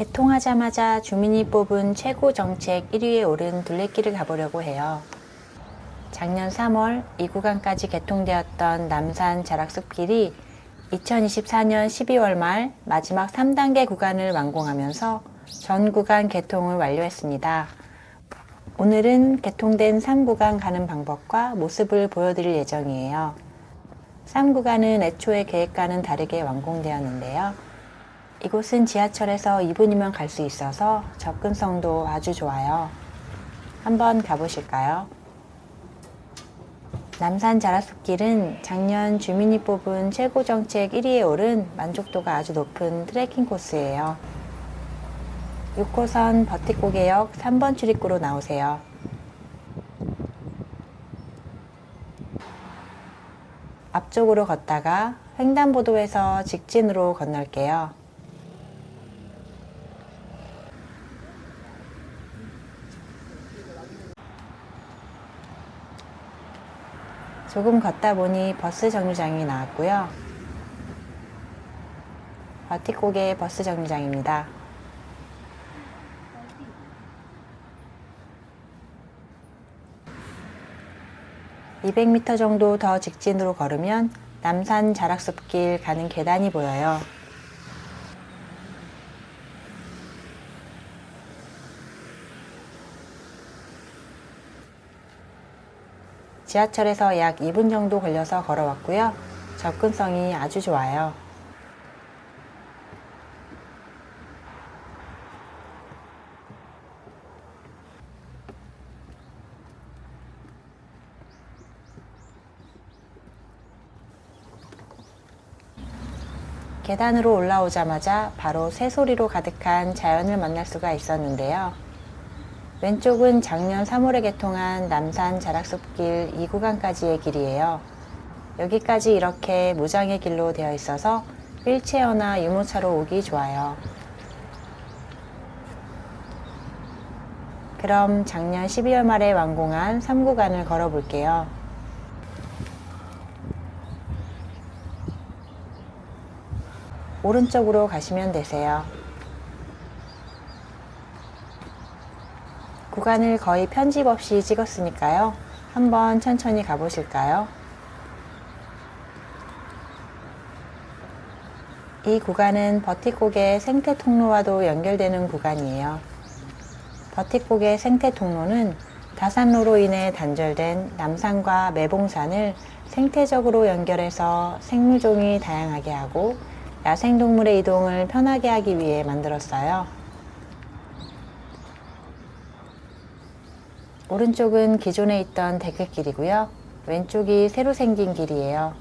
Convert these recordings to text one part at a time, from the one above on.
개통하자마자 주민이 뽑은 최고 정책 1위에 오른 둘레길을 가보려고 해요. 작년 3월 이 구간까지 개통되었던 남산 자락숲길이 2024년 12월 말 마지막 3단계 구간을 완공하면서 전 구간 개통을 완료했습니다. 오늘은 개통된 3구간 가는 방법과 모습을 보여드릴 예정이에요. 3구간은 애초에 계획과는 다르게 완공되었는데요. 이곳은 지하철에서 2분이면 갈 수 있어서 접근성도 아주 좋아요. 한번 가보실까요? 남산 자락숲길은 작년 주민이 뽑은 최고 정책 1위에 오른 만족도가 아주 높은 트레킹 코스예요. 6호선 버티고개역 3번 출입구로 나오세요. 앞쪽으로 걷다가 횡단보도에서 직진으로 건널게요. 조금 걷다 보니 버스 정류장이 나왔고요. 버티고개 버스 정류장입니다. 200m 정도 더 직진으로 걸으면 남산 자락숲길 가는 계단이 보여요. 지하철에서 약 2분 정도 걸려서 걸어왔고요. 접근성이 아주 좋아요. 계단으로 올라오자마자 바로 새소리로 가득한 자연을 만날 수가 있었는데요. 왼쪽은 작년 3월에 개통한 남산 자락숲길 2구간까지의 길이에요. 여기까지 이렇게 무장의 길로 되어 있어서 휠체어나 유모차로 오기 좋아요. 그럼 작년 12월 말에 완공한 3구간을 걸어볼게요. 오른쪽으로 가시면 되세요. 구간을 거의 편집 없이 찍었으니까요. 한번 천천히 가보실까요? 이 구간은 버티고개 생태통로와도 연결되는 구간이에요. 버티고개 생태통로는 다산로로 인해 단절된 남산과 매봉산을 생태적으로 연결해서 생물종이 다양하게 하고 야생동물의 이동을 편하게 하기 위해 만들었어요. 오른쪽은 기존에 있던 데크길이고요. 왼쪽이 새로 생긴 길이에요.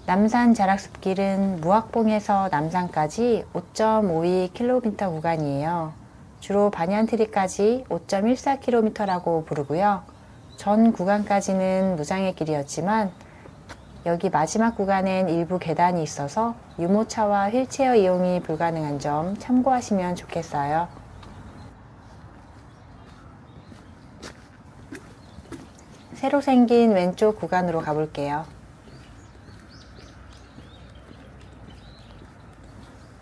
남산 자락숲길은 무악봉에서 남산까지 5.52km 구간이에요. 주로 반얀트리까지 5.14km라고 부르고요. 전 구간까지는 무장의 길이었지만 여기 마지막 구간엔 일부 계단이 있어서 유모차와 휠체어 이용이 불가능한 점 참고하시면 좋겠어요. 새로 생긴 왼쪽 구간으로 가볼게요.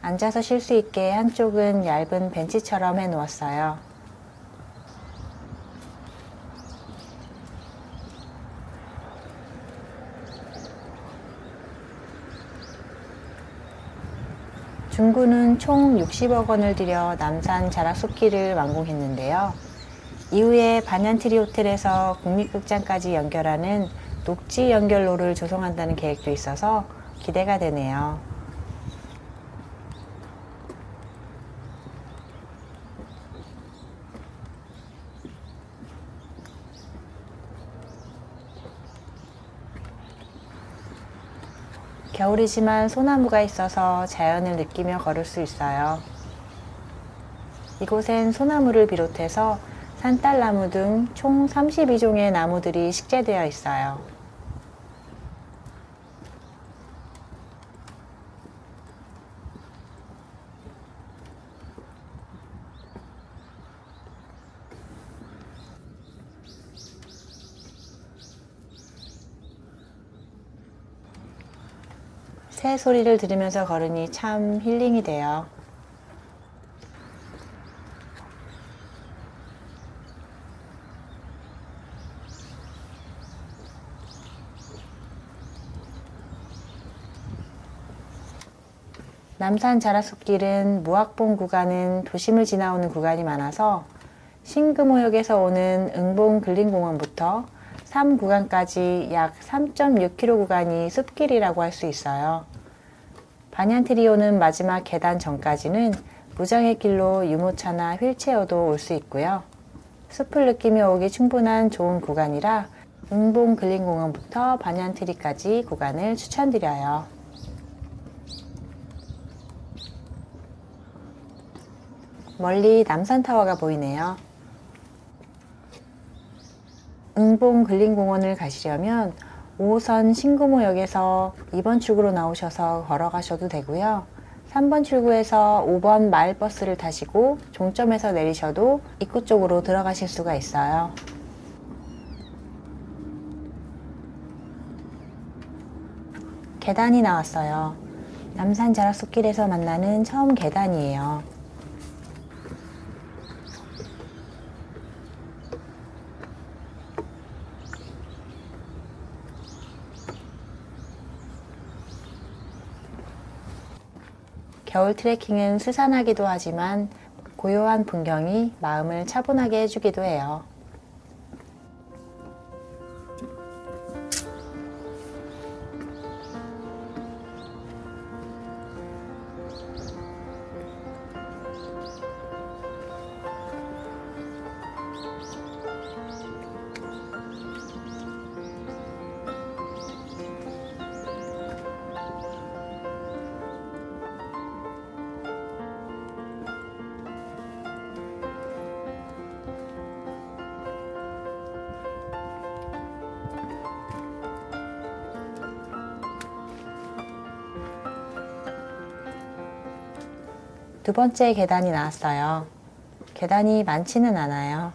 앉아서 쉴 수 있게 한쪽은 얇은 벤치처럼 해 놓았어요. 중구는 총 60억 원을 들여 남산 자락숲길을 완공했는데요. 이후에 반얀트리 호텔에서 국립극장까지 연결하는 녹지 연결로를 조성한다는 계획도 있어서 기대가 되네요. 겨울이지만 소나무가 있어서 자연을 느끼며 걸을 수 있어요. 이곳엔 소나무를 비롯해서 산딸나무 등 총 32종의 나무들이 식재되어 있어요. 새 소리를 들으면서 걸으니 참 힐링이 돼요. 남산 자락숲길은 무악봉 구간은 도심을 지나오는 구간이 많아서 신금호역에서 오는 응봉 근린공원부터 3구간까지 약 3.6km 구간이 숲길이라고 할 수 있어요. 반얀트리오는 마지막 계단 전까지는 무정의 길로 유모차나 휠체어도 올 수 있고요. 숲을 느끼며 오기 충분한 좋은 구간이라 응봉 근린공원부터 반얀트리까지 구간을 추천드려요. 멀리 남산타워가 보이네요. 응봉 근린공원을 가시려면 5호선 신금호역에서 2번 출구로 나오셔서 걸어가셔도 되고요. 3번 출구에서 5번 마을버스를 타시고 종점에서 내리셔도 입구 쪽으로 들어가실 수가 있어요. 계단이 나왔어요. 남산 자락숲길에서 만나는 처음 계단이에요. 겨울 트레킹은 스산하기도 하지만 고요한 풍경이 마음을 차분하게 해주기도 해요. 두 번째 계단이 나왔어요. 계단이 많지는 않아요.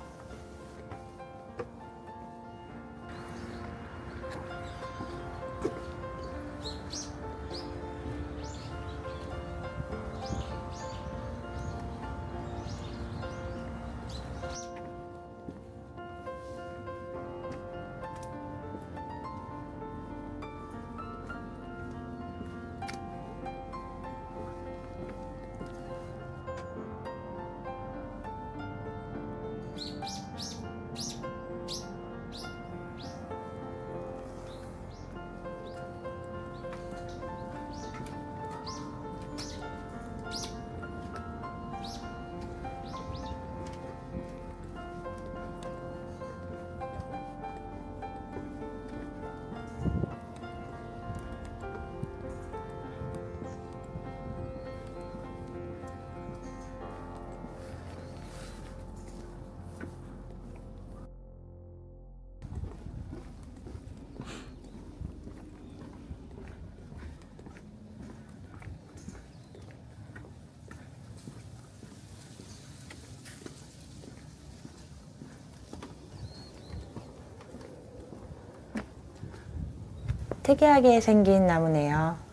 특이하게 생긴 나무네요.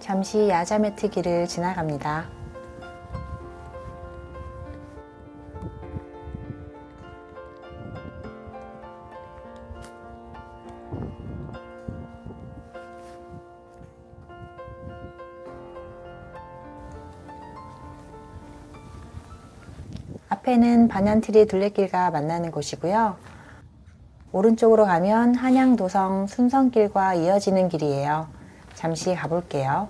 잠시 야자매트 길을 지나갑니다. 앞에는 반얀트리 둘레길과 만나는 곳이고요. 오른쪽으로 가면 한양도성 순성길과 이어지는 길이에요. 잠시 가볼게요.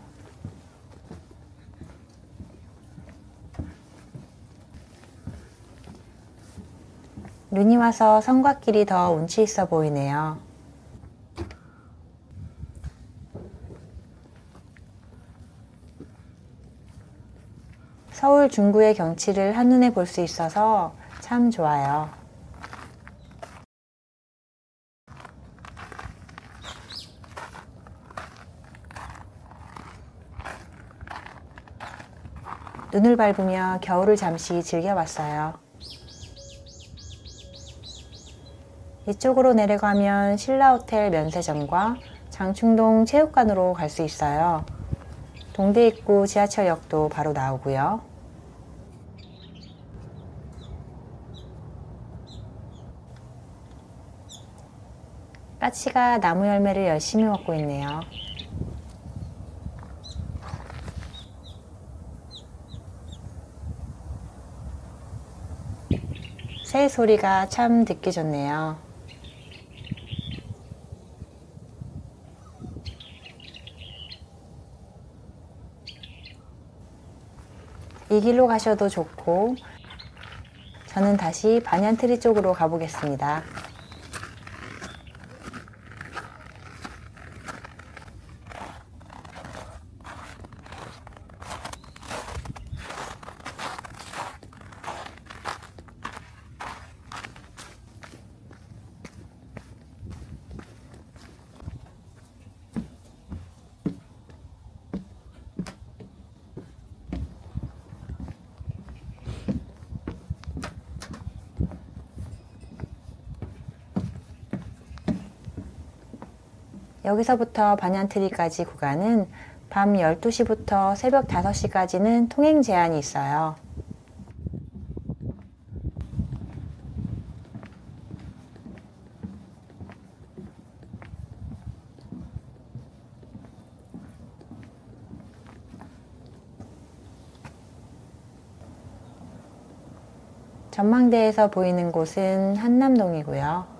눈이 와서 성곽길이 더 운치 있어 보이네요. 서울 중구의 경치를 한눈에 볼 수 있어서 참 좋아요. 눈을 밟으며 겨울을 잠시 즐겨봤어요. 이쪽으로 내려가면 신라호텔 면세점과 장충동 체육관으로 갈 수 있어요. 동대 입구 지하철역도 바로 나오고요. 까치가 나무 열매를 열심히 먹고 있네요. 새 소리가 참 듣기 좋네요. 이 길로 가셔도 좋고, 저는 다시 반얀트리 쪽으로 가보겠습니다. 여기서부터 반얀트리까지 구간은 밤 12시부터 새벽 5시까지는 통행 제한이 있어요. 전망대에서 보이는 곳은 한남동이고요.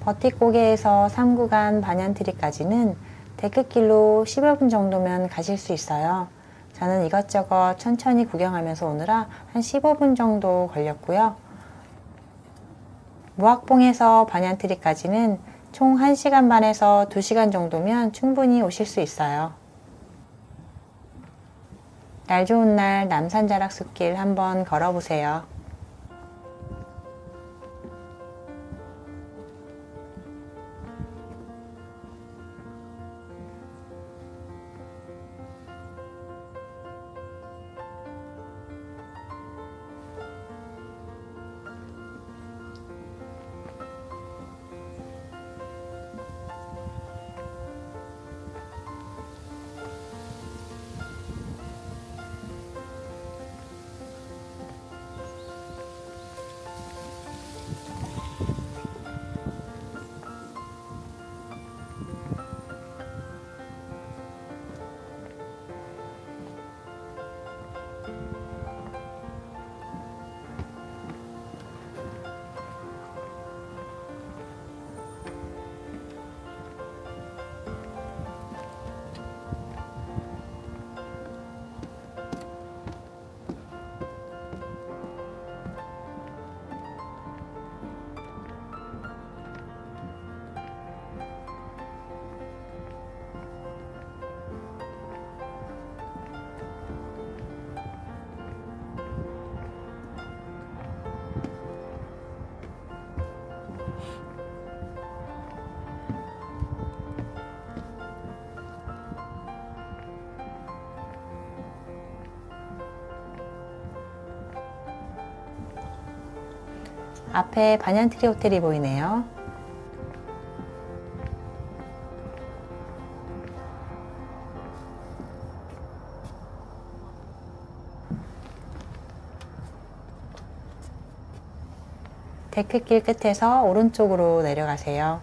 버티고개에서 3구간 반얀트리까지는 데크길로 10여 분 정도면 가실 수 있어요. 저는 이것저것 천천히 구경하면서 오느라 한 15분 정도 걸렸고요. 무악봉에서 반얀트리까지는 총 1시간 반에서 2시간 정도면 충분히 오실 수 있어요. 날 좋은 날 남산자락 숲길 한번 걸어보세요. 앞에 반얀트리 호텔이 보이네요. 데크길 끝에서 오른쪽으로 내려가세요.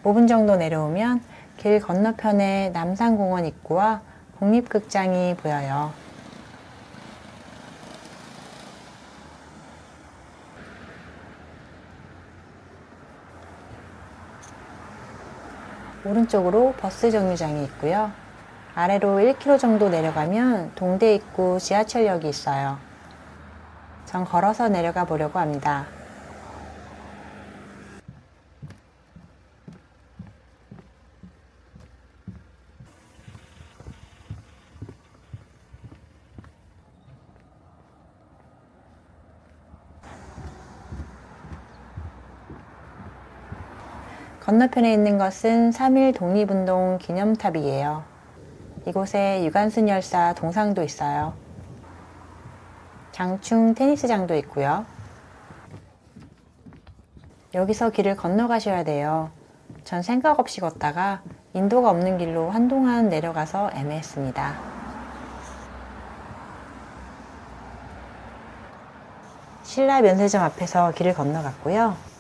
오 분 정도 내려오면 길 건너편에 남산공원 입구와 국립극장이 보여요. 오른쪽으로 버스 정류장이 있고요. 아래로 1km 정도 내려가면 동대 입구 지하철역이 있어요. 전 걸어서 내려가 보려고 합니다. 건너편에 있는 것은 3.1 독립운동 기념탑이에요. 이곳에 유관순 열사 동상도 있어요. 장충 테니스장도 있고요. 여기서 길을 건너가셔야 돼요. 전 생각 없이 걷다가 인도가 없는 길로 한동안 내려가서 애매했습니다. 신라 면세점 앞에서 길을 건너갔고요.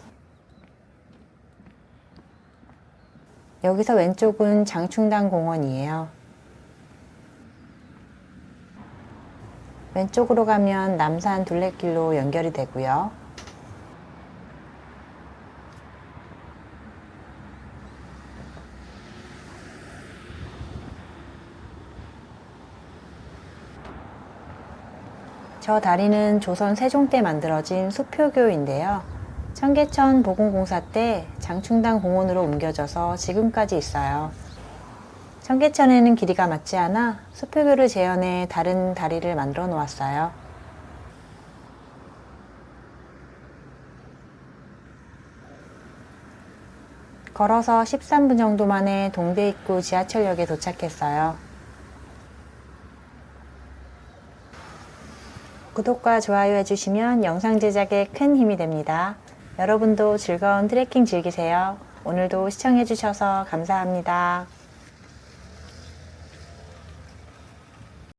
여기서 왼쪽은 장충당 공원이에요. 왼쪽으로 가면 남산 둘레길로 연결이 되고요. 저 다리는 조선 세종 때 만들어진 수표교인데요. 청계천 보건공사 때 장충당 공원으로 옮겨져서 지금까지 있어요. 청계천에는 길이가 맞지 않아 수표교를 재현해 다른 다리를 만들어 놓았어요. 걸어서 13분 정도 만에 동대 입구 지하철역에 도착했어요. 구독과 좋아요 해주시면 영상 제작에 큰 힘이 됩니다. 여러분도 즐거운 트레킹 즐기세요. 오늘도 시청해주셔서 감사합니다.